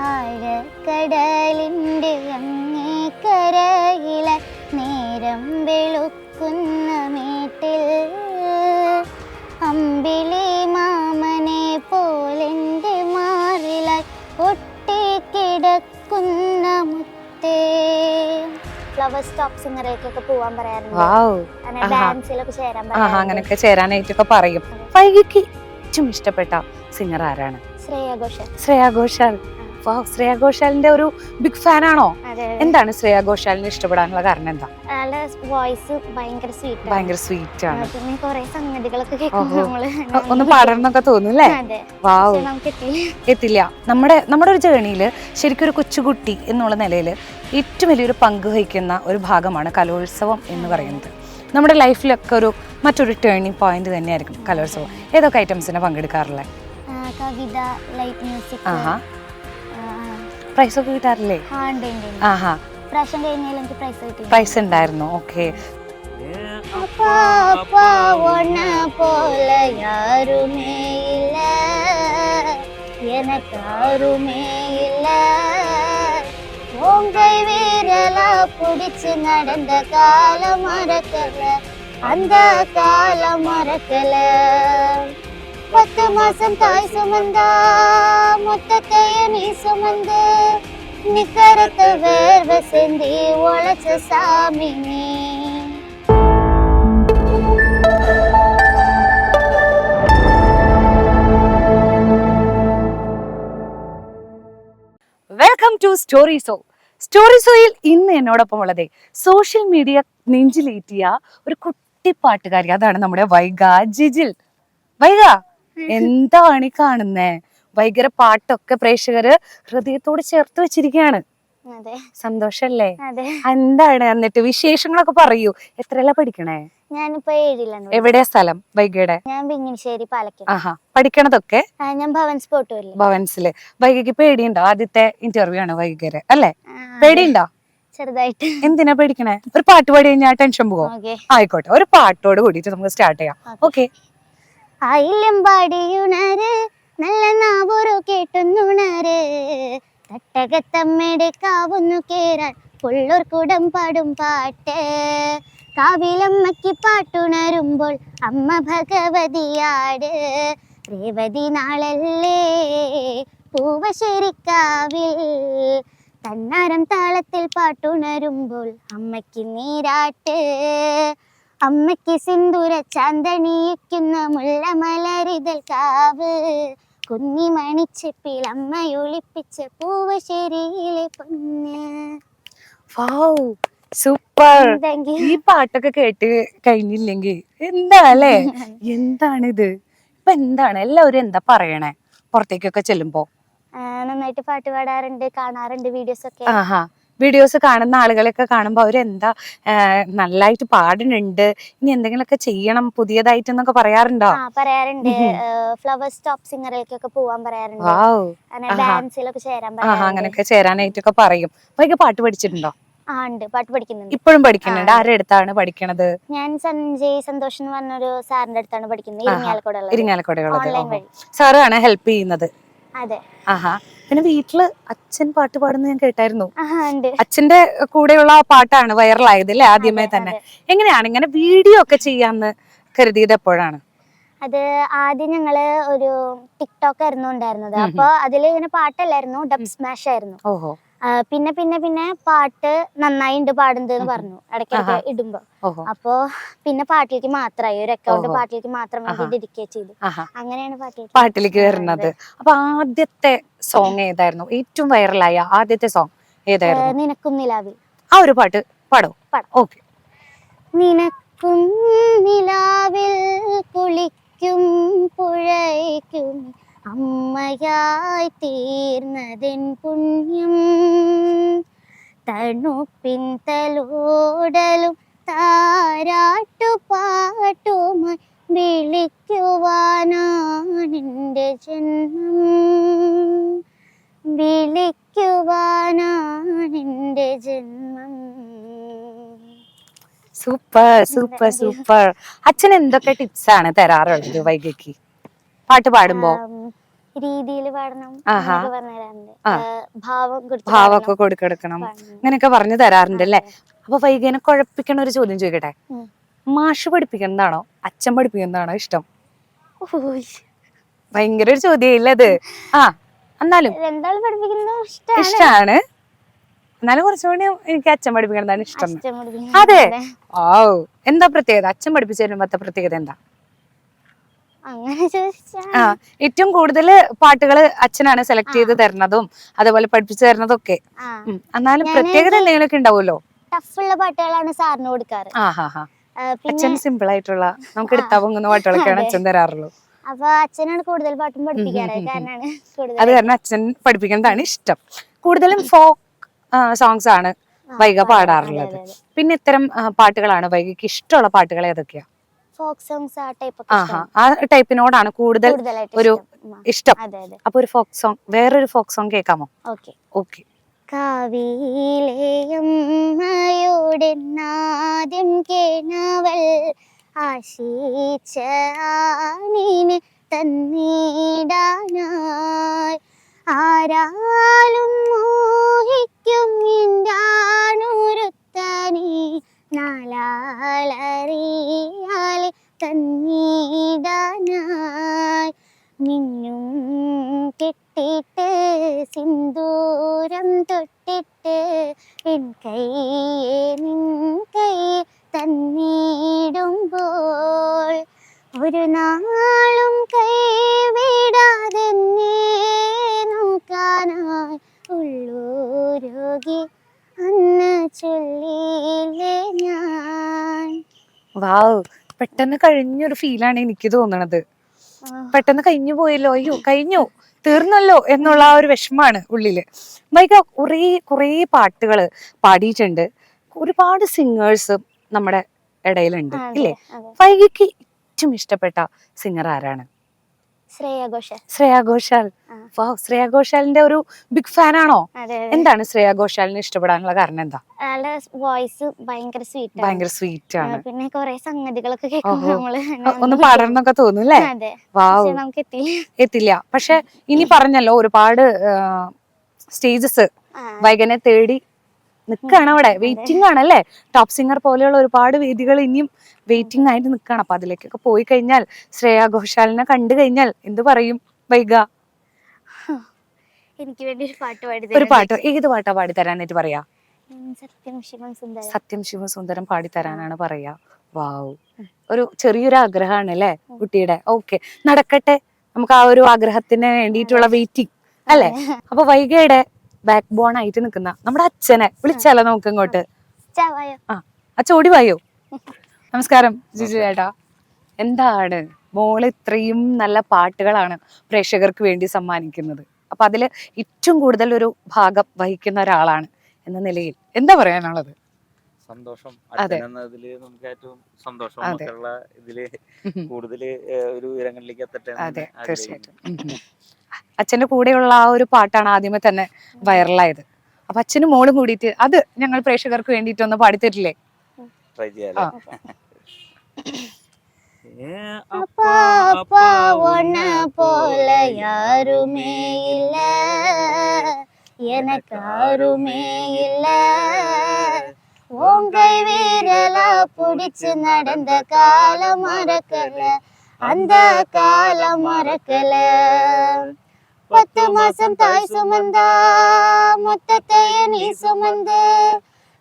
ആഴക്കടലിൻ്റെ അങ്ങേക്കരയിലെ നേരം വെളുക്കുന്ന മേട്ടിൽ അമ്പിളി മാമനെ പോലെൻ്റെ മാറിലായി ഒട്ടിക്കിടക്കുന്ന മുത്തേ. ഫ്ലവർ സ്റ്റോപ്പ് സിംഗറിലേക്കൊക്കെ പോവാൻ പറയാറുണ്ട്, ഡാൻസിലൊക്കെ ചേരാൻ പറയാറുണ്ട്. അങ്ങനെയൊക്കെ ചേരാനായിട്ടൊക്കെ പറയും. വൈകിക്ക് ഏറ്റവും ഇഷ്ടപ്പെട്ട സിംഗർ ആരാണ്? ശ്രേയ ഘോഷാൽ. ശ്രേയ ഘോഷാൽ. ശ്രേയ ഘോഷാലിന്റെ ഒരു ബിഗ് ഫാൻ ആണോ? എന്താണ് ശ്രേയ ഘോഷാലിനെ ഇഷ്ടപ്പെടാനുള്ള കാരണം എന്താ? വോയിസ് ഭയങ്കര സ്വീറ്റ് ആണ്. പിന്നെ കുറെ സംഗതികളൊക്കെ കേൾക്കുമ്പോൾ നമ്മള് ഒന്ന് പാടണമെന്നൊക്കെ തോന്നുന്നല്ലേ? വാവ്, എത്തില്ല. നമ്മുടെ ഒരു ജേണിയില് ശരിക്കും ഒരു കൊച്ചുകുട്ടി എന്നുള്ള നിലയിൽ ഏറ്റവും വലിയൊരു പങ്ക് വഹിക്കുന്ന ഒരു ഭാഗമാണ് കലോത്സവം എന്ന് പറയുന്നത്. നമ്മുടെ ലൈഫിലൊക്കെ മറ്റൊരു ടേണിംഗ് പോയിന്റ് തന്നെയായിരിക്കും കലോത്സവം. ഏതൊക്കെ ഐറ്റംസിനെ പങ്കെടുക്കാറുള്ളത്? കവിത, ലൈറ്റ് മ്യൂസിക്. പ്രൈസ് ഒക്കെ കിട്ടാറില്ലേ? പ്രൈസ് ഉണ്ടായിരുന്നു. ഓക്കെ. புடிச்சு நடந்த காலம் மறக்கல, அந்த காலம் மறக்கல. 10 மாசம் தாய் சுமந்தா மொத்தத்தைய நீ சுமந்து நிக்கரத்து வேர்வை செந்தி உழைச்ச சாமி நீ. Welcome to story so. Story സോയിൽ ഇന്ന് എന്നോടൊപ്പം ഉള്ളത് സോഷ്യൽ മീഡിയ നെഞ്ചിലേറ്റിയ ഒരു കുട്ടിപ്പാട്ടുകാരി, അതാണ് നമ്മുടെ വൈഗ ജിജിൽ. വൈഗ, എന്താണ് ഈ കാണുന്നേ? വൈഗര പാട്ടൊക്കെ പ്രേക്ഷകര് ഹൃദയത്തോട് ചേർത്ത് വെച്ചിരിക്കുകയാണ്. സന്തോഷല്ലേ? എന്താണ് എന്നിട്ട് വിശേഷങ്ങളൊക്കെ പറയൂ. എത്രയല്ല പഠിക്കണേ? ഞാനിപ്പോ 7ലാണ്. എവിടെയാ സ്ഥലം വൈഗയുടെ? ഞാൻ ബിങ്ങിനിശ്ശേരി, പാലക്കാട്. പഠിക്കണതൊക്കെ ഞാൻ ഭവൻസ് പോട്ടുമില്ല. ഭവൻസില്. വൈഗയ്ക്ക് പേടിയുണ്ടോ? ആദ്യത്തെ ഇന്റർവ്യൂ ആണ് വൈഗയുടെ അല്ലേ? പേടിയുണ്ടോ? ചെറുതായിട്ട്. എന്തിനാ പേടിക്കണേ? ഒരു പാട്ട് പാടി കഴിഞ്ഞാൽ ടെൻഷൻ പോവോ? ആയിക്കോട്ടെ, ഒരു പാട്ടോട് കൂടിയിട്ട് നമുക്ക് സ്റ്റാർട്ട് ചെയ്യാം. ഓക്കെ. ആയില്യം പാടിയുണര്, നല്ല നാവൊരു കേട്ടുന്നുണര്, തട്ടകത്തമ്മയുടെ കാവുന്നു കേറാൻ പുള്ളൂർ കുടം പാടും പാട്ട്. കാവിലമ്മയ്ക്ക് പാട്ടുണരുമ്പോൾ അമ്മ ഭഗവതിയാട്. രേവതി നാളല്ലേ പൂവശ്ശേരിക്കാവിൽ, തന്നാരം താളത്തിൽ പാട്ടുണരുമ്പോൾ അമ്മയ്ക്ക് നീരാട്ട്. അമ്മയ്ക്ക് സിന്ദൂര ചാന്തണിയിക്കുന്ന മുല്ല മലരിതൽ കാവ്, കുഞ്ഞി മണിച്ചെപ്പിൽ അമ്മയൊളിപ്പിച്ച പൂവശ്ശേരിയിലെ പൊന്ന്. വാവ്, സൂപ്പർ. ഈ പാട്ടൊക്കെ കേട്ട് കഴിഞ്ഞില്ലെങ്കിൽ എന്താ അല്ലേ? എന്താണിത്? ഇപ്പൊ എന്താണ് എല്ലാവരും എന്താ പറയണേ പുറത്തേക്കൊക്കെ ചെല്ലുമ്പോ? നന്നായിട്ട് പാട്ട് പാടാറുണ്ട്, കാണാറുണ്ട് വീഡിയോസ് ഒക്കെ. വീഡിയോസ് കാണുന്ന ആളുകളൊക്കെ കാണുമ്പോ അവരെന്താ നന്നായിട്ട് പാടുന്നുണ്ട്, ഇനി എന്തെങ്കിലുമൊക്കെ ചെയ്യണം പുതിയതായിട്ടെന്നൊക്കെ പറയാറുണ്ടോ? പറയാറുണ്ട്. ഫ്ലവർ സ്റ്റോപ്പ് സിംഗറിലേക്കൊക്കെ പോവാൻ പറയാറുണ്ട്, ഡാൻസിലൊക്കെ ചേരാൻ പറയാറുണ്ട്. അങ്ങനെയൊക്കെ ചേരാനായിട്ടൊക്കെ പറയും. വൈകി പാട്ട് പഠിച്ചിട്ടുണ്ടോ? ഉണ്ട്, പാട്ട് പഠിക്കുന്നുണ്ട്. ഇപ്പോഴും പഠിക്കുന്നുണ്ട്? ആരുടെ അടുത്താണ് പഠിക്കണത്? ഞാൻ സഞ്ജയ് സന്തോഷ് എന്ന് പറഞ്ഞൊരു സാറിന്റെ അടുത്താണ് പഠിക്കുന്നത്, ഇരിങ്ങാലക്കുട. സാറാണ് ഹെൽപ്പ് ചെയ്യുന്നത്? അതെ. പിന്നെ വീട്ടില് അച്ഛൻ പാട്ട് പാടുന്നത് ഞാൻ കേട്ടായിരുന്നു. അച്ഛന്റെ കൂടെയുള്ള ആ പാട്ടാണ് വൈറലായത് അല്ലേ ആദ്യമേ തന്നെ? എങ്ങനെയാണ് ഇങ്ങനെ വീഡിയോ ഒക്കെ ചെയ്യാന്ന് കരുതിയത് എപ്പോഴാണ്? അത് ആദ്യം ഞങ്ങള് ഒരു ടിക്ടോക്ക് ആയിരുന്നു ഉണ്ടായിരുന്നത്. അപ്പൊ അതില് ഇങ്ങനെ പാട്ടല്ലായിരുന്നു, ഡബ് സ്മാഷ് ആയിരുന്നു. പിന്നെ പിന്നെ പിന്നെ പാട്ട് നന്നായിണ്ട് പാടുന്നത് പറഞ്ഞു ഇടയ്ക്കിടയ്ക്ക് ഇടുമ്പോ. അപ്പൊ പിന്നെ പാട്ടിലേക്ക് മാത്രമായി, ഒരു അക്കൗണ്ട് പാട്ടിലേക്ക് മാത്രം വേണ്ടി ഡെഡിക്കേറ്റ് ചെയ്തു. അങ്ങനെയാണ് പാട്ടിലേക്ക് വരുന്നത്. അപ്പൊ ആദ്യത്തെ സോങ് ഏതായിരുന്നു? ഏറ്റവും വൈറലായ ആദ്യത്തെ സോങ് ഏതായിരുന്നു? നിനക്കും നിലാവിൽ. ആ ഒരു പാട്ട് പാടോ? ഓക്കെ. നിനക്കും നിലാവിൽ കുളിക്കും പുഴയ്ക്കും അമ്മയായി തീർന്നതെൻ പുണ്യം, തണുപ്പിൻ തലോടലും താരാട്ടുപാട്ടുമായി വിളിക്കുവാനാണെൻ്റെ ജന്മം, വിളിക്കുവാനാണെൻ്റെ ജന്മം. Super super super. അച്ഛൻ എന്തൊക്കെ ടിപ്സ് ആണ് തരാറുള്ളത് വൈഗയ്ക്ക് പാട്ട് പാടുമ്പോ? രീതിയിൽ പാടണം ആഹാ. എന്നൊക്കെ പറഞ്ഞു തരാറുണ്ട്. ആ. ഭാവം കൊടുത്ത് ഭാവമൊക്കെ കൊടുക്കണം പാടണം. അങ്ങനെയൊക്കെ പറഞ്ഞു തരാറുണ്ട് അല്ലേ? അപ്പൊ വൈകേനെ കുഴപ്പിക്കണ ഒരു ചോദ്യം ചോദിക്കട്ടെ, ഉം. മാഷ് പഠിപ്പിക്കുന്നതാണോ അച്ഛൻ പഠിപ്പിക്കുന്നതാണോ ഇഷ്ടം? ഓയ്. ഭയങ്കര ഒരു ചോദ്യം ഇല്ല അത്. ആ എന്നാലും രണ്ടാൾ പഠിപ്പിക്കുന്നത് ഇഷ്ടമാണ്. ഇഷ്ടാണ്, എന്നാലും കുറച്ചുകൂടി എനിക്ക് അച്ഛൻ പഠിപ്പിക്കുന്നതാണ് ഇഷ്ടം. അച്ഛൻ പഠിപ്പിക്കുന്നത് അതെ. അതെ. ഓ, എന്താ പ്രത്യേകത? അച്ഛൻ പഠിപ്പിച്ചു തരുമ്പത്തെ പ്രത്യേകത എന്താ? അങ്ങനെ ചോദിച്ചാ ആ, ഏറ്റവും കൂടുതൽ പാട്ടുകൾ അച്ഛനാണ് സെലക്ട് ചെയ്ത് തരുന്നതും അതുപോലെ പഠിപ്പിച്ചു തരുന്നതും ഒക്കെ. ആ, എന്നാലും ഞാന് പ്രത്യേകത എന്തെങ്കിലുമൊക്കെ ഉണ്ടാവുമല്ലോ. ടഫുള്ള പാട്ടുകളാണ് സാറിന് കൊടുക്കാറ്. പിന്നെ അച്ഛൻ സിമ്പിൾ ആയിട്ടുള്ള നമുക്ക് എടുത്താ പൊങ്ങുന്ന പാട്ടുകളൊക്കെയാണ് അതെ. അച്ഛൻ തരാറുള്ളൂ. അപ്പൊ അച്ഛനാണ് കൂടുതൽ പാട്ടും പഠിപ്പിക്കാറ്. കാരണമാണ് അത് കൂടുതൽ കാരണം അച്ഛൻ പഠിപ്പിക്കുന്നതാണ് ഇഷ്ടം. കൂടുതലും ഫോക്ക് സോങ്സ് ആണ് വൈഗ പാടാറുള്ളത്. പിന്നെ ഇത്തരം പാട്ടുകളാണ് വൈഗയ്ക്ക് ഇഷ്ടമുള്ള പാട്ടുകൾ ഏതൊക്കെയാ? ഫോക്ക് സോങ്സ് ആ ടൈപ്പ് ആ ടൈപ്പിനോടാണ് കൂടുതൽ ഒരു ഇഷ്ടം. അപ്പൊ ഒരു ഫോക്ക് സോങ്, വേറൊരു ഫോക്ക് സോങ് കേൾക്കാമോ? ഓക്കെ. കാവിയിലെയമ്മയോടെ നാദ്യം കേണവൾ ആശിച്ച ആണിനെ തന്നിടാനായി ആരാലും മോഹിക്കും ഇന്റാണൊരുത്തനി നാലാളറിയാലെ തന്നിടാനായി മിന്നും കെട്ടിട്ട് സിന്ദൂരം തൊട്ടിട്ട് എൻ കൈയെ നിൻ കൈ തന്നിടുമ്പോൾ ഒരു നാളും കൈവിടാതെ നോക്കാനായി ഉള്ളൂരുകി അന്ന് ചൊല്ലിയില്ലേ ഞാൻ. വാവ്, പെട്ടെന്ന് കഴിഞ്ഞൊരു ഫീലാണ് എനിക്ക് തോന്നണത്. പെട്ടെന്ന് കഴിഞ്ഞു പോയല്ലോ, അയ്യോ കഴിഞ്ഞു തീർന്നല്ലോ എന്നുള്ള ആ ഒരു വിഷമാണ് ഉള്ളില്. വൈഗ കുറേ പാട്ടുകള് പാടിയിട്ടുണ്ട്, ഒരുപാട് സിംഗേഴ്സ് നമ്മുടെ ഇടയിലുണ്ട് ഇല്ലേ? വൈഗയ്ക്ക് ഏറ്റവും ഇഷ്ടപ്പെട്ട സിംഗർ ആരാണ്? ശ്രേയ ഘോഷാൽ. വാവ്, ശ്രേയ ഘോഷാലിന്റെ ഒരു ബിഗ് ഫാൻ ആണോ? എന്താണ് ശ്രേയ ഘോഷാലിനെ ഇഷ്ടപ്പെടാനുള്ള കാരണം എന്താ? വോയിസ് ഭയങ്കര സ്വീറ്റ് ആണ്. പിന്നെ കുറെ സംഗതികളൊക്കെ കേൾക്കുമ്പോൾ നമ്മള് ഒന്ന് പാടണമെന്നൊക്കെ തോന്നും അല്ലേ? വാവ്, നമുക്ക് എത്തില്ല. പക്ഷെ ഇനി പറഞ്ഞല്ലോ ഒരുപാട് സ്റ്റേജസ് വൈഗനെ തേടി നിക്കാണ്, അവിടെ വെയിറ്റിംഗ് ആണല്ലേ? ടോപ്പ് സിംഗർ പോലെയുള്ള ഒരുപാട് വേദികൾ ഇനിയും വെയിറ്റിംഗ് ആയിട്ട് നിക്കാണ്. അപ്പൊ അതിലേക്കൊക്കെ പോയി കഴിഞ്ഞാൽ ശ്രേയ ഘോഷാലിനെ കണ്ടു കഴിഞ്ഞാൽ എന്ത് പറയും വൈഗ? എനിക്ക് വേണ്ടി ഒരു പാട്ട്, ഏത് പാട്ടാ പാടി തരാനായിട്ട് പറയാ? സത്യം ശിവ സുന്ദരം പാടി തരാനാണ് പറയാ. വാവ്, ഒരു ചെറിയൊരു ആഗ്രഹമാണ് അല്ലേ കുട്ടിയുടെ? ഓക്കെ, നടക്കട്ടെ. നമുക്ക് ആ ഒരു ആഗ്രഹത്തിന് വേണ്ടിയിട്ടുള്ള വെയിറ്റിംഗ് അല്ലേ? അപ്പൊ വൈഗയുടെ ബാക്ക് ബോൺ ആയിട്ട് നിൽക്കുന്ന നമ്മുടെ അച്ഛനെ വിളിച്ചാലോ നമുക്ക് ഇങ്ങോട്ട്? അച്ഛോടി വായോ. നമസ്കാരം ജിജു ചേട്ടാ. എന്താണ് മോള് ഇത്രയും നല്ല പാട്ടുകളാണ് പ്രേക്ഷകർക്ക് വേണ്ടി സമ്മാനിക്കുന്നത്. അപ്പൊ അതില് ഏറ്റവും കൂടുതൽ ഒരു ഭാഗം വഹിക്കുന്ന ഒരാളാണ് എന്ന നിലയിൽ എന്താ പറയാനുള്ളത്? സന്തോഷം. എന്നതില് നമുക്ക് ഏറ്റവും സന്തോഷം. മക്കളുള്ള ഇതില് കൂടുതൽ ഒരു ഉയരങ്ങളിലേക്ക് എത്തട്ടെ. അതെ, തീർച്ചയായിട്ടും. അച്ഛന്റെ കൂടെയുള്ള ആ ഒരു പാട്ടാണ് ആദ്യമേ തന്നെ വൈറലായത്. അപ്പൊ അച്ഛനും മോളും കൂടിയിട്ട് അത് ഞങ്ങൾ പ്രേക്ഷകർക്ക് വേണ്ടിയിട്ട് ഒന്ന് പാടിത്തരില്ലേ? ട്രൈ ചെയ്യാലോ. அப்பா அப்பா ஒன்ன போல யாருமே இல்ல, எனக்கு யாருமே இல்ல, உங்கை வீரலா புடிச்சு நடந்த காலம் மறக்கல, அந்த காலம் மறக்கல. 10 மாசம் தாய் சுமந்தா மொத்தத்தைய நீ சுமந்து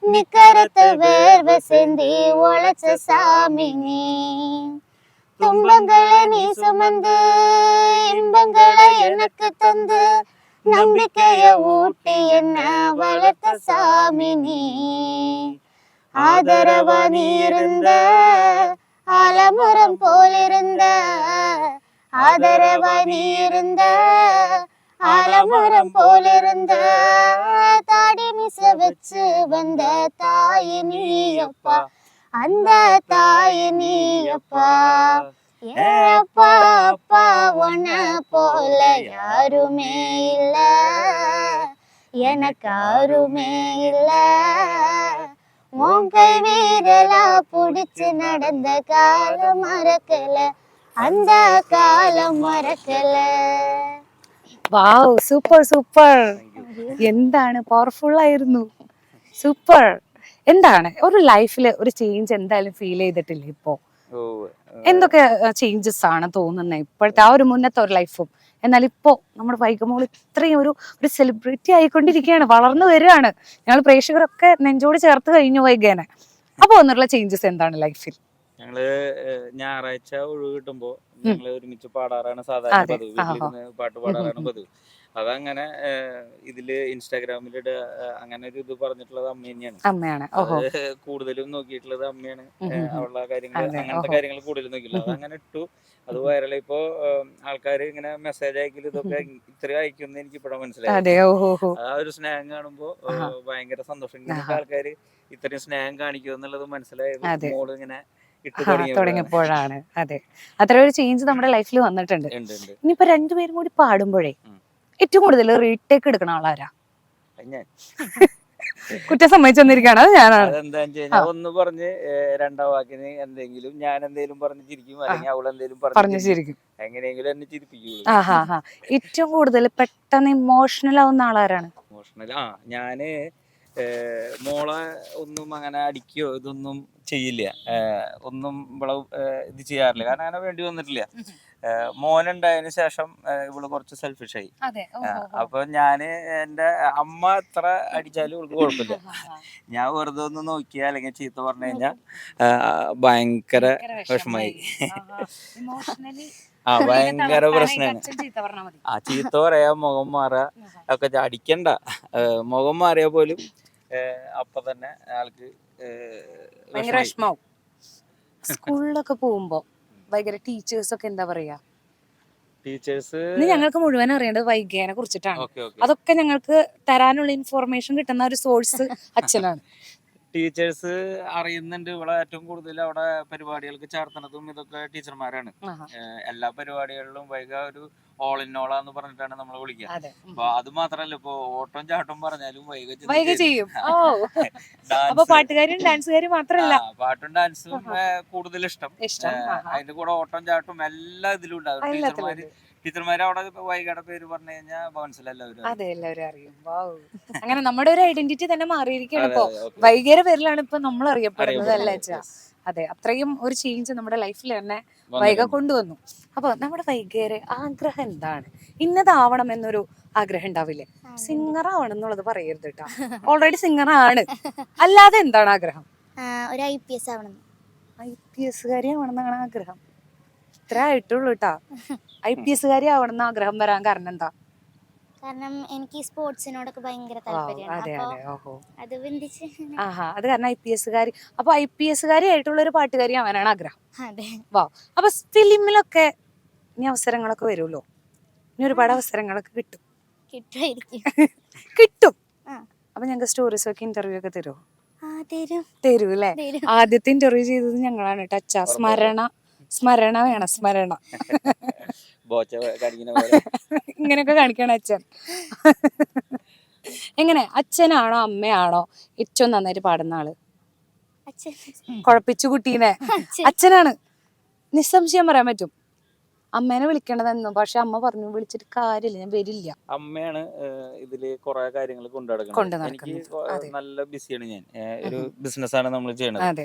நிக்கரத்து வேர்வை சிந்தி உழைச்ச சாமி நீ. துன்பங்களை நீ சுமந்து இன்பங்களை எனக்கு தந்து நம்பிக்கைய ஊட்டி என்ன வளர்த்த சாமி நீ. ஆதரவா நீ இருந்த ஆலமரம் போலிருந்த, ஆதரவா நீ இருந்த ஆலமரம் போலிருந்த, தாடி மிச வச்சு வந்த தாய் நீயப்பா, அந்த தாய் நீயப்பா. அப்பா அப்பா உன்ன போல யாருமே இல்ல, எனக்கு யாருமே இல்ல, உன் கை வீரலா புடிச்சு நடந்த காலம் மறக்கல, அந்த காலம் மறக்கல. വാവ്, സൂപ്പർ സൂപ്പർ. എന്താണ്, പവർഫുൾ ആയിരുന്നു, സൂപ്പർ. എന്താണ് ഒരു ലൈഫിൽ ഒരു ചേഞ്ച് എന്തായാലും ഫീൽ ചെയ്തിട്ടില്ല ഇപ്പോ? എന്തൊക്കെ ചേഞ്ചസ് ആണ് തോന്നുന്നത് ഇപ്പോഴത്തെ ആ ഒരു മുന്നത്തെ ഒരു ലൈഫും എന്നാൽ ഇപ്പോ നമ്മുടെ വൈഗമോൾ ഇത്രയും ഒരു സെലിബ്രിറ്റി ആയിക്കൊണ്ടിരിക്കുകയാണ്, വളർന്നു വരികയാണ്. ഞങ്ങൾ പ്രേക്ഷകരൊക്കെ നെഞ്ചോട് ചേർത്ത് കഴിഞ്ഞു വൈഗേനെ. അപ്പൊ ഒന്നുള്ള ചേഞ്ചസ് എന്താണ് ലൈഫിൽ? ഞങ്ങള് ഞായറാഴ്ച ഒഴിവ് കിട്ടുമ്പോ ഞങ്ങള് ഒരുമിച്ച് പാടാറാണ് സാധാരണ പതിവ്. വീട്ടിലിരുന്ന് പാട്ട് പാടാറാണ് പതിവ്. അതങ്ങനെ ഇതില് ഇൻസ്റ്റാഗ്രാമില് അങ്ങനെ ഒരു ഇത് പറഞ്ഞിട്ടുള്ളത് അമ്മ തന്നെയാണ്. കൂടുതലും നോക്കിയിട്ടുള്ളത് അമ്മയാണ്. അവളുടെ കാര്യങ്ങൾ, അങ്ങനത്തെ കാര്യങ്ങൾ കൂടുതലും നോക്കിയിട്ടുള്ളത്. അതങ്ങനെ ഇട്ടു, അത് വൈറലായി. ഇപ്പൊ ആൾക്കാര് ഇങ്ങനെ മെസ്സേജ് അയക്കലും ഇതൊക്കെ ഇത്രയും അയക്കുമെന്ന് എനിക്ക് ഇപ്പഴാ മനസ്സിലായി. ആ ഒരു സ്നേഹം കാണുമ്പോ ഭയങ്കര സന്തോഷം. ഇങ്ങനത്തെ ആൾക്കാര് ഇത്രയും സ്നേഹം കാണിക്കും എന്നുള്ളത് മനസ്സിലായത് മോള് ഇങ്ങനെ തുടങ്ങിയപ്പോഴാണ്. അതെ, അത്ര ഒരു ചേഞ്ച് നമ്മുടെ ലൈഫിൽ വന്നിട്ടുണ്ട്. ഇനിയിപ്പോ രണ്ടുപേരും കൂടി പാടുമ്പോഴേ ഏറ്റവും കൂടുതൽ റീടേക്ക് എടുക്കണ ആളാരാ? കുറ്റം സമ്മതിച്ചെന്നിരിക്കാണ്. അത് ഞാനാണ്. അതെന്താന്ന് വെച്ച് കഴിഞ്ഞാൽ ഒന്ന് പറഞ്ഞ് രണ്ടാം വാക്കിന് എന്തെങ്കിലും ഞാൻ എന്തെങ്കിലും പറഞ്ഞ് ചിരിക്കും, അല്ലെങ്കിൽ അവൾ എന്തെങ്കിലും പറഞ്ഞു ചിരിക്കും, എങ്ങനെയെങ്കിലും എന്നെ ചിരിപ്പിക്കും. ഏറ്റവും കൂടുതൽ പെട്ടെന്ന് ഇമോഷണൽ ആവുന്ന ആളാരാണ്? ഇമോഷണൽ ഞാന് മോളെ ഒന്നും അങ്ങനെ അടിക്കുകയോ ഇതൊന്നും ചെയ്യില്ല, ഒന്നും ഇവളെ ഇത് ചെയ്യാറില്ല. കാരണം അങ്ങനെ വേണ്ടി വന്നിട്ടില്ല. മോനുണ്ടായതിനു ശേഷം ഇവള് കുറച്ച് സെൽഫിഷായി. അപ്പൊ ഞാന് എന്റെ അമ്മ എത്ര അടിച്ചാലും ഇവൾക്ക് കുഴപ്പമില്ല. ഞാൻ വെറുതെ ഒന്ന് നോക്കിയാ അല്ലെങ്കിൽ ചീത്ത പറഞ്ഞു കഴിഞ്ഞാൽ ഭയങ്കര വിഷമായി. ഭയങ്കര പ്രശ്നമാണ്. ചീത്ത പറയാ, മുഖം മാറാ ഒക്കെ, അടിക്കണ്ട, മുഖം മാറിയാ പോലും അപ്പൊ തന്നെ ആൾക്ക് ഭയങ്കര വിഷമാവും. സ്കൂളിലൊക്കെ പോകുമ്പോ ഭയങ്കര ടീച്ചേഴ്സ് ഒക്കെ എന്താ പറയാ? ടീച്ചേഴ്സ് ഞങ്ങൾക്ക് മുഴുവൻ അറിയേണ്ടത് വൈഗേനെ കുറിച്ചിട്ടാണ്. അതൊക്കെ ഞങ്ങൾക്ക് തരാനുള്ള ഇൻഫോർമേഷൻ കിട്ടുന്ന ഒരു സോഴ്സ് അച്ഛനാണ്. ടീച്ചേഴ്സ് അറിയുന്നുണ്ട്. ഇവിടെ ഏറ്റവും കൂടുതൽ അവിടെ പരിപാടികൾക്ക് ചേർത്തണതും ഇതൊക്കെ ടീച്ചർമാരാണ്. എല്ലാ പരിപാടികളിലും വൈഗ ഒരു ഓൾ ഇൻ ഓൾ എന്ന് പറഞ്ഞിട്ടാണ് നമ്മൾ വിളിക്കുക. അപ്പൊ അത് മാത്രല്ല, ഇപ്പൊ ഓട്ടം ചാട്ടം പറഞ്ഞാലും വൈഗ ചെയ്യും. പാട്ടുകാരും ഡാൻസുകാരും മാത്രല്ല, പാട്ടും ഡാൻസും കൂടുതൽ ഇഷ്ടം. അതിന്റെ കൂടെ ഓട്ടം ചാട്ടും എല്ലാ ഇതിലും ഉണ്ടാവും. ടീച്ചർമാര് അവിടെ വൈഗയുടെ പേര് പറഞ്ഞു കഴിഞ്ഞാൽ മനസ്സിലെല്ലാവരും അറിയും. അങ്ങനെ നമ്മുടെ ഒരു ഐഡന്റിറ്റി തന്നെ മാറിയിരിക്കുകയാണ് ഇപ്പൊ. വൈഗയുടെ പേരിലാണ് ഇപ്പൊ നമ്മൾ അറിയപ്പെടുന്നത്, അല്ലേ അച്ഛാ? അതെ, അത്രയും ഒരു ചേഞ്ച് നമ്മുടെ ലൈഫിൽ തന്നെ വൈഗ കൊണ്ടുവന്നു. അപ്പൊ നമ്മുടെ വൈഗയുടെ ആഗ്രഹം എന്താണ്? ഇന്നതാവണം എന്നൊരു ആഗ്രഹം ഉണ്ടാവില്ലേ? സിംഗർ ആവണം എന്നുള്ളത് പറയരുത് കേട്ടോ, ഓൾറെഡി സിംഗർ ആണ്. അല്ലാതെ എന്താണ് ആഗ്രഹം? ഒരു IPS ആവണം. IPS കാരി ആവണമെന്നാണ് ആഗ്രഹം? ഇത്ര ആയിട്ടുള്ളൂ കേട്ടാ. IPS കാരി ആവണമെന്ന് ആഗ്രഹം വരാൻ കാരണം എന്താ? കാരണം എനിക്ക് സ്പോർട്സിനോടൊക്കെ ഭയങ്കര താല്പര്യമാണ്. അത് കാരണം IPS കാരി. അപ്പൊ IPS കാരി ആയിട്ടുള്ള ഒരു പാട്ടുകാരി ആവാനാണ് ആഗ്രഹം. വാ, അപ്പൊ ഫിലിമിലൊക്കെ ഇനി അവസരങ്ങളൊക്കെ വരുമല്ലോ, ഇനി ഒരുപാട് അവസരങ്ങളൊക്കെ കിട്ടും. അപ്പൊ ഞങ്ങൾക്ക് സ്റ്റോറീസ് ഒക്കെ ഇന്റർവ്യൂ ഒക്കെ തരുമോ? തരൂ അല്ലേ? ആദ്യത്തെ ഇന്റർവ്യൂ ചെയ്തത് ഞങ്ങളാണ് കേട്ടോ അച്ഛാ. സ്മരണ വേണം, സ്മരണ. ഇങ്ങനെയൊക്കെ കാണിക്കണം അച്ഛൻ. എങ്ങനെ, അച്ഛനാണോ അമ്മയാണോ ഏറ്റവും നന്നായിട്ട് പാടുന്ന ആള്? കുഴപ്പിച്ചു കുട്ടീനെ. അച്ഛനാണ്, നിസ്സംശയം പറയാൻ പറ്റും. അമ്മേനെ വിളിക്കണതെന്നു, പക്ഷെ അമ്മ പറഞ്ഞു വിളിച്ചിട്ട് കാര്യമില്ല, ഞാൻ വരില്ല. അമ്മയാണ് ഇതില് കൊറേ കാര്യങ്ങൾ കൊണ്ടുനടക്കുന്നത്. എനിക്ക് നല്ല ബിസിയാണ്. ഞാൻ ഒരു ബിസിനസ്സാണ് നമ്മൾ ചെയ്യണത്.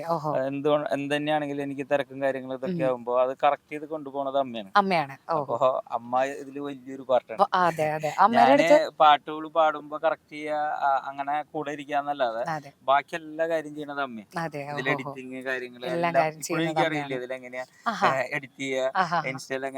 എന്തുതന്നെയാണെങ്കിലും എനിക്ക് തിരക്കും കാര്യങ്ങളും ഇതൊക്കെ ആകുമ്പോ അത് കറക്റ്റ് ചെയ്ത് കൊണ്ടുപോകുന്നത് അമ്മയാണ്. അപ്പൊ അമ്മ ഇതില് വലിയൊരു പാർട്ടാണ്. ഞാന് പാട്ടുകൾ പാടുമ്പോ കറക്റ്റ് ചെയ്യാ, അങ്ങനെ കൂടെ ഇരിക്കാന്നല്ലാതെ ബാക്കി എല്ലാ കാര്യം ചെയ്യണത് അമ്മയാണ്. ഇതിൽ എഡിറ്റിങ് കാര്യങ്ങള് എല്ലാം എനിക്കറിയില്ല. ഇതിലെങ്ങനെയാ എഡിറ്റ് ചെയ്യുക, ഇൻസ്റ്റയിൽ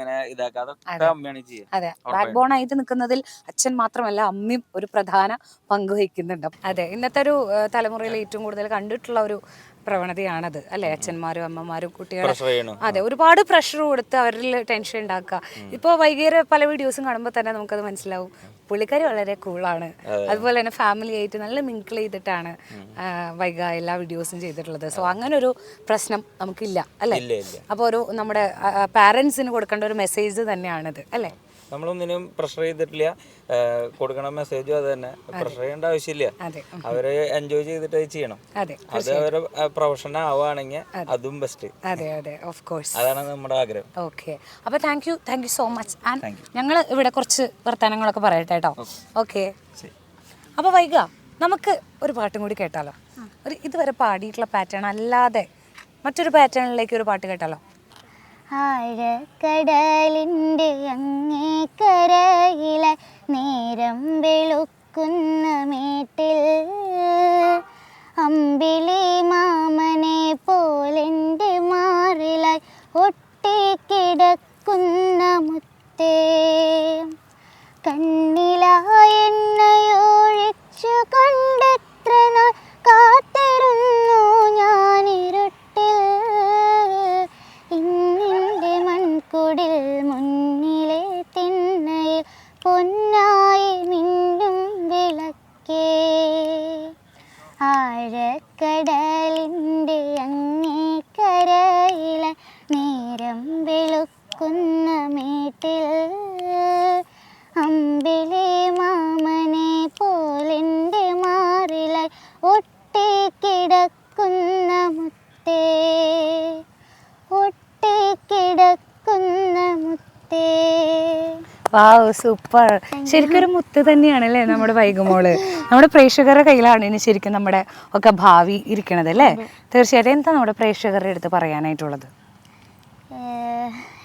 അതെ, ബാക്ക് ബോൺ ആയിട്ട് നിൽക്കുന്നതിൽ അച്ഛൻ മാത്രമല്ല അമ്മയും ഒരു പ്രധാന പങ്ക് വഹിക്കുന്നുണ്ട്. അതെ, ഇന്നത്തെ ഒരു തലമുറയിൽ ഏറ്റവും കൂടുതൽ കണ്ടിട്ടുള്ള ഒരു പ്രവണതയാണത്, അല്ലെ? അച്ഛന്മാരും അമ്മമാരും കുട്ടികളും അതെ ഒരുപാട് പ്രഷർ കൊടുത്ത് അവരിൽ ടെൻഷൻ ഉണ്ടാക്കുക. ഇപ്പോൾ വൈകിയ പല വീഡിയോസും കാണുമ്പോൾ തന്നെ നമുക്കത് മനസ്സിലാവും, പുള്ളിക്കാരി വളരെ കൂളാണ്. അതുപോലെ തന്നെ ഫാമിലി ആയിട്ട് നല്ല മിങ്കിൾ ചെയ്തിട്ടാണ് വൈഗ എല്ലാ വീഡിയോസും ചെയ്തിട്ടുള്ളത്. സോ അങ്ങനെ ഒരു പ്രശ്നം നമുക്കില്ല, അല്ലേ? അപ്പോൾ ഒരു നമ്മുടെ പാരൻസിന് കൊടുക്കേണ്ട ഒരു മെസ്സേജ് തന്നെയാണിത്, അല്ലേ? നമ്മളൊന്നിനും പ്രഷർ ചെയ്തിട്ടില്ല. കൊടുക്കണ മെസ്സേജും അത് തന്നെ, പ്രഷർ ചെയ്യേണ്ട ആവശ്യമില്ല. അവര് എൻജോയ് ചെയ്തിട്ട് അത് ചെയ്യണം. അത് അവരുടെ പ്രൊഫഷൻ ആവുകയാണെങ്കിൽ അതും ബെസ്റ്റ്. അതാണ് നമ്മുടെ ആഗ്രഹം. ഓക്കെ, അപ്പൊ thank you so much. And ഞങ്ങൾ ഇവിടെ കുറച്ച് വർത്തമാനങ്ങളൊക്കെ പറയട്ടെ കേട്ടോ. ഓക്കെ, അപ്പൊ വൈഗ, നമുക്ക് ഒരു പാട്ടും കൂടി കേട്ടാലോ? ഒരു ഇതുവരെ പാടിയിട്ടുള്ള പാറ്റേൺ അല്ലാതെ മറ്റൊരു പാറ്റേണിലേക്ക് ഒരു പാട്ട് കേട്ടാലോ? ആഴക്കടലിൻ്റെ അങ്ങേക്കരയിലെ നേരം വെളുക്കുന്ന മേട്ടിൽ അമ്പിളി മാമനെ പോലെൻ്റെ മാറിലായി ഒട്ടിക്കിടക്കുന്ന മുത്തേ, കണ്ണിലായി എണ്ണയൊഴിച്ചു കണ്ടെത്ര നാൾ കാത്തിരുന്നു ഞാനിരുട്ടിൽ, ഇന്നിൻ്റെ മൺകുടിൽ മുന്നിലെ തിണ്ണയിൽ പൊന്നായി മിന്നും വിളക്കേ, ആഴക്കടലിൻ്റെ അങ്ങേക്കരയിലെ നേരം വെളുക്കുന്ന മേട്ടിൽ അമ്പിളി മാമനെ പോലെൻ്റെ മാറിലായി ഒട്ടിക്കിടക്കുന്ന മുത്തേ, ഒട്ടിക്കിടക്കുന്ന മുത്തേ. വാവ്, സൂപ്പർ. ശരിക്കും ഒരു മുത്ത് തന്നെയാണല്ലേ നമ്മുടെ വൈഗമോള്. നമ്മുടെ പ്രേക്ഷകരുടെ കയ്യിലാണ് ഇനി ശരിക്കും നമ്മുടെ ഒക്കെ ഭാവി ഇരിക്കണത് അല്ലേ? തീർച്ചയായിട്ടും. എന്താ നമ്മുടെ പ്രേക്ഷകരുടെ അടുത്ത് പറയാനായിട്ടുള്ളത്?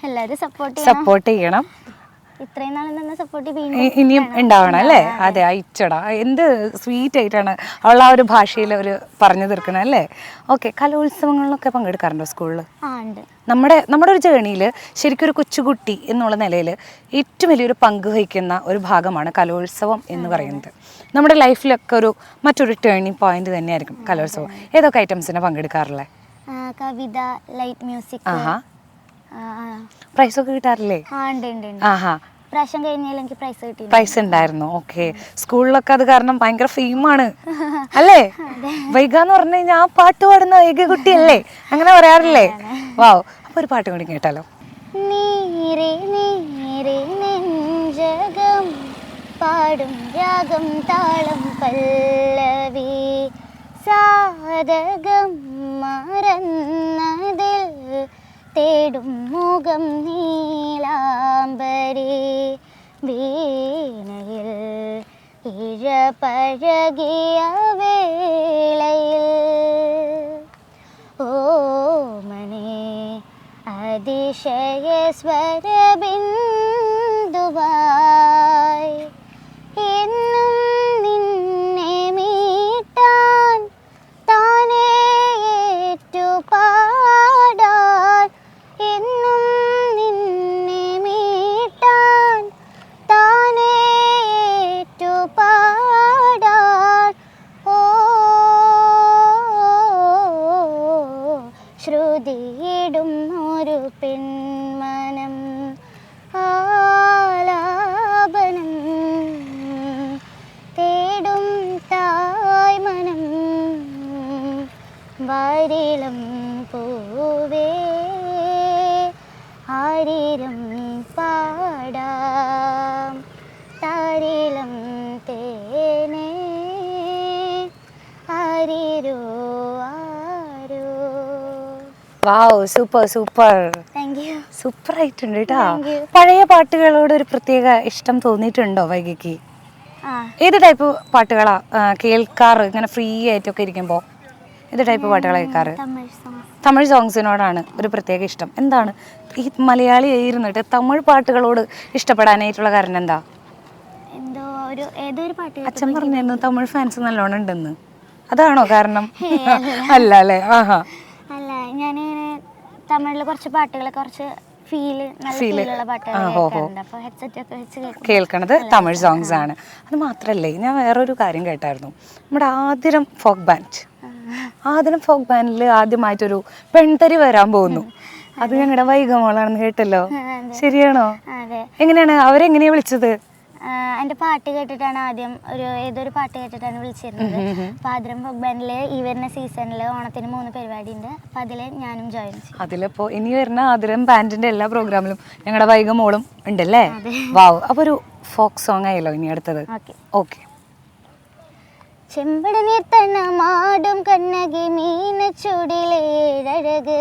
എല്ലാവരും സപ്പോർട്ട് ചെയ്യണം. ഇത്രയും നാളെ സപ്പോർട്ട് ഇനിയും ഉണ്ടാവണം അല്ലേ? അതെ, അയച്ചടാ, എന്ത് സ്വീറ്റ് ആയിട്ടാണ് അവൾ ആ ഒരു ഭാഷയിൽ അവർ പറഞ്ഞു തീർക്കണം അല്ലേ? ഓക്കെ, കലോത്സവങ്ങളിലൊക്കെ പങ്കെടുക്കാറുണ്ടോ സ്കൂളിൽ? നമ്മുടെ ഒരു ജേണിയിൽ ശരിക്കും ഒരു കൊച്ചുകുട്ടി എന്നുള്ള നിലയിൽ ഏറ്റവും വലിയൊരു പങ്ക് വഹിക്കുന്ന ഒരു ഭാഗമാണ് കലോത്സവം എന്ന് പറയുന്നത്. നമ്മുടെ ലൈഫിലൊക്കെ മറ്റൊരു ടേണിംഗ് പോയിന്റ് തന്നെയായിരിക്കും കലോത്സവം. ഏതൊക്കെ ഐറ്റംസിനെ പങ്കെടുക്കാറില്ലേ? കവിത, ലൈറ്റ് മ്യൂസിക്. പ്രൈസൊക്കെ കിട്ടാറില്ലേ? ആഹാ, പ്രൈസ് ഉണ്ടായിരുന്നു. ഓക്കെ, സ്കൂളിലൊക്കെ അത് കാരണം ഭയങ്കര ഫെയിമാണ് അല്ലേ? വൈഗ എന്ന് പറഞ്ഞു കഴിഞ്ഞാൽ ആ പാട്ട് പാടുന്ന വൈഗ കുട്ടിയല്ലേ, അങ്ങനെ പറയാറില്ലേ? വാവ്, അപ്പൊ ഒരു പാട്ട് കൂടി കേട്ടാലോ? നീരെ നീരെ നെഞ്ചകം പാടും രാഗം താളം പല്ലവി സാരകം മറന്നതിൽ തേടും മുഖം നീലാംബരി വീണയിൽ ഇഴപഴകിയ വേളയിൽ ഓമനെ അതിശയ സ്വരബിന്ദുവായി എന്നും നിന്നെ മീട്ടാൻ താനേ ഏറ്റുപാടാൻ എന്നും നിന്നെ മീട്ടാൻ താനേ ഏറ്റുപാടാൻ ഓ ശ്രുതിയിടും ഒരു പെൺമനം ആലാപനം തേടും തായ്മനം വാരിളം പൂവേ ആരിരം പാടാം താരിളം തേനേ ആരിരോ ആരോ. Wow, super super. Thank you. Super ആയിട്ടുണ്ട് കേട്ടോ. പഴയ പാട്ടുകളോട് ഒരു പ്രത്യേക ഇഷ്ടം തോന്നിയിട്ടുണ്ടോ വൈഗയ്ക്ക്? ഏത് ടൈപ്പ് പാട്ടുകളാ കേൾക്കാറ് ഇങ്ങനെ ഫ്രീ ആയിട്ടൊക്കെ ഇരിക്കുമ്പോൾ? ഏത് ടൈപ്പ് പാട്ടുകളാണ് കേൾക്കാറ്? തമിഴ് സോങ്സിനോടാണ് ഒരു പ്രത്യേക ഇഷ്ടം. എന്താണ് ഈ മലയാളി ആയിരുന്നിട്ട് തമിഴ് പാട്ടുകളോട് ഇഷ്ടപ്പെടാനായിട്ടുള്ള കാരണം എന്താ? അച്ഛൻ പറഞ്ഞിരുന്നു തമിഴ് ഫാൻസ് നല്ലോണം ഉണ്ടെന്ന്. അതാണോ കാരണം? അല്ല അല്ലേ? ആഹാ, അല്ല, ഞാൻ തമിഴില് കുറച്ച് പാട്ടുകൾ കുറച്ച് കേൾക്കണത് തമിഴ് സോങ്സ് ആണ്. അത് മാത്രല്ലേ, ഞാൻ വേറൊരു കാര്യം കേട്ടായിരുന്നു. നമ്മുടെ ആതിരം ഫോക്ക് ബാൻഡിൽ ആദ്യമായിട്ടൊരു പെൺതരി വരാൻ പോകുന്നു. അത് ഞങ്ങളുടെ വൈഗമോളാണെന്ന് കേട്ടല്ലോ, ശരിയാണോ? എങ്ങനെയാണ് അവരെങ്ങനെയാ വിളിച്ചത്? എന്റെ പാട്ട് കേട്ടിട്ടാണ് ആദ്യം ഏതൊരു പാട്ട് കേട്ടിട്ടാണ് വിളിച്ചിരുന്നത്. അപ്പൊ ആദ്രം ബഗ്ബാൻഡില് ഈ വരുന്ന സീസണില് ഓണത്തിന് 3 പരിപാടി ഉണ്ട്. അപ്പൊ അതില് ഞാനും ജോയിൻ ചെയ്യും. അതിലിപ്പോ ഇനി വരുന്ന ആതിരം ബാൻഡിന്റെ എല്ലാ പ്രോഗ്രാമിലും ഞങ്ങളുടെ വൈഗ മോളും ഉണ്ടല്ലേ? വാവ്. അപ്പൊ ഒരു ഫോക്ക് സോങ് ആയല്ലോ ഇനി അടുത്തത്. ഓക്കെ. ചെമ്പട നീർത്തണ്ണ മാടും കണ്ണകി മീന ചുടിലേഴഴക്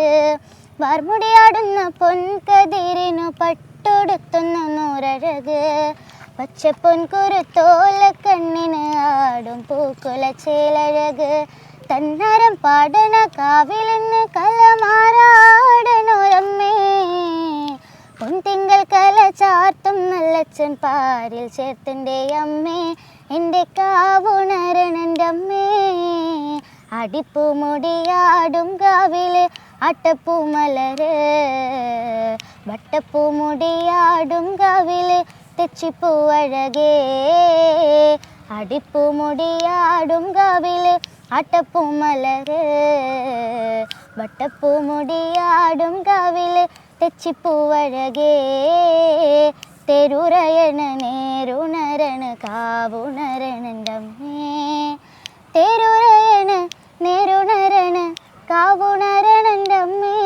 വാർമുടിയാടുന്ന പൊൻകതിരിനു പട്ടൊടുത്തുന്ന നൂറഴക് പച്ചപ്പൊൻകുരുത്തോല കണ്ണിന് ആടും പൂക്കുല ചേലഴക് തന്നരം പാടണ കാവിലിന്ന് കലമാറാടനോരമ്മേ പൊൻതിങ്കൾ കല ചാർത്തും നല്ലച്ചൻ പാരിൽ ചേർത്തിൻ്റെ അമ്മേ എൻ്റെ കാവുണരണൻ്റെ അമ്മേ അടിപ്പൂമുടിയാടും കാവില് അട്ടപ്പൂമലര് വട്ടപ്പൂമുടിയാടും കാവില് തെച്ചിപ്പൂവഴകേ അടിപ്പൂമുടിയാടും കാവില് അട്ടപ്പൂമലര് വട്ടപ്പൂമുടിയാടും കാവില് തെച്ചിപ്പൂവഴകേ തെരുറയണ നേരുണരണ കാവുണരണൻ്റമ്മേ തെരുറയണ നേരുണരണ കാവുണരണൻ്റമ്മേ.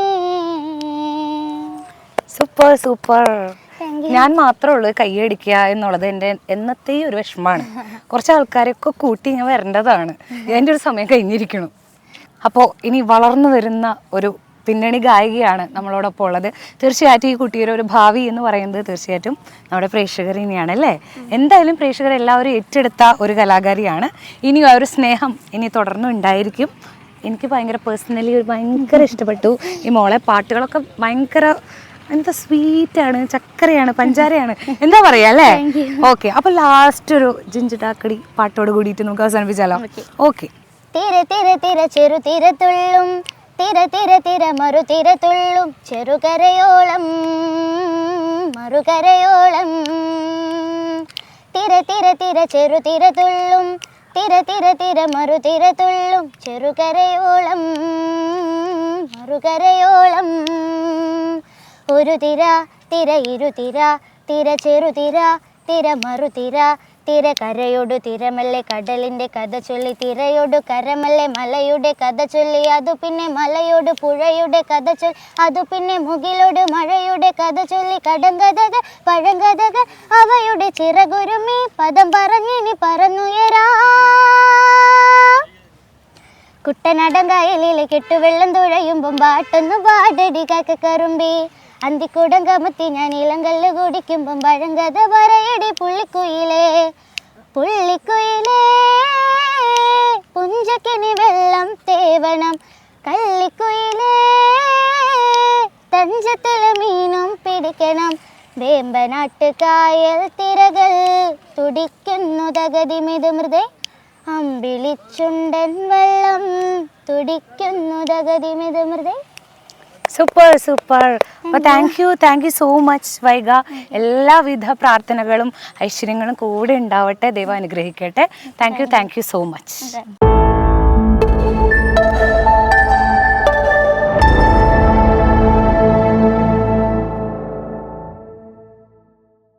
Super super. ഞാൻ മാത്രമേ ഉള്ളൂ കൈയടിക്കുക എന്നുള്ളത് എൻ്റെ എന്നത്തെയും ഒരു വിഷമമാണ്. കുറച്ച് ആൾക്കാരെയൊക്കെ കൂട്ടി ഞാൻ വരേണ്ടതാണ്. എൻ്റെ ഒരു സമയം കഴിഞ്ഞിരിക്കണം. അപ്പോൾ ഇനി വളർന്നു വരുന്ന ഒരു പിന്നണി ഗായികയാണ് നമ്മളോടൊപ്പം ഉള്ളത്. തീർച്ചയായിട്ടും ഈ കുട്ടിയുടെ ഒരു ഭാവി എന്ന് പറയുന്നത് തീർച്ചയായിട്ടും നമ്മുടെ പ്രേക്ഷകർ ഇനിയാണ് അല്ലേ? എന്തായാലും പ്രേക്ഷകർ എല്ലാവരും ഏറ്റെടുത്ത ഒരു കലാകാരിയാണ്. ഇനി ആ ഒരു സ്നേഹം ഇനി തുടർന്നും ഉണ്ടായിരിക്കും. എനിക്ക് പേഴ്സണലി ഭയങ്കര ഇഷ്ടപ്പെട്ടു ഈ മോളെ. പാട്ടുകളൊക്കെ ഭയങ്കര എന്താ സ്വീറ്റാണ്, ചക്കരയാണ്, പഞ്ചാരയാണ്, എന്താ പറയാ അല്ലേ? ഓക്കെ. അപ്പൊ ലാസ്റ്റ് ഒരു ജിഞ്ചിട്ടാക്കടി പാട്ടോട് കൂടിയിട്ട് നമുക്ക് അവസാനിപ്പിച്ചാലോ? ഓക്കെ. തീര തീര തീര ചെറു തീരത്തുള്ളും തീര തീര തീര മറു തീരത്തുള്ളും ചെറുകരയോളം മറുകരയോളം തീര തീര തീര ചെറു തീരത്തുള്ളും തീര തീര തീര മറു തീരത്തുള്ളും ചെറുകരയോളം മറുകരയോളം ഒരു തിര തിര ഇരുതിര തിര ചെറുതിര തിര മറുതിര തിര കരയോടു തിരമല്ലേ കടലിൻ്റെ കഥ ചൊല്ലി തിരയോടു കരമല്ലേ മലയുടെ കഥ ചൊല്ലി അതു പിന്നെ മലയോട് പുഴയുടെ കഥ ചൊല്ലി അതു പിന്നെ മുകിലോട് മഴയുടെ കഥ ചൊല്ലി കടങ്കഥകൾ പഴങ്കഥകൾ അവയുടെ ചിറകുരുമി പദം പറഞ്ഞിനി പറന്നുയരാ കുട്ടനടങ്കായലിലെ കെട്ടുവെള്ളം തുഴയുമ്പം പാട്ടൊന്നു പാടടി കറുമ്പി അന്തിക്കൂടം കമത്തി ഞാൻ ഇളങ്കല്ല് കുടിക്കുമ്പം പഴങ്കഥ പറയടി പുള്ളിക്കുയിലേ പുള്ളിക്കുയിലേ പുഞ്ചക്കിനി വെള്ളം തേവണം കള്ളിക്കുയിലേ തഞ്ചത്തിലെ മീനും പിടിക്കണം വേമ്പനാട്ട് കായൽ തിരകൾ തുടിക്കുന്നു തകതി മിതുമൃതേ അമ്പിളിച്ചുണ്ടൻ വെള്ളം തുടിക്കുന്നു തകതി മിതുമൃതേ. Super super. അപ്പോൾ thank you so much Vaiga. എല്ലാവിധ പ്രാർത്ഥനകളും ഐശ്വര്യങ്ങളും കൂടെ ഉണ്ടാവട്ടെ. ദൈവം അനുഗ്രഹിക്കട്ടെ. Thank you so much.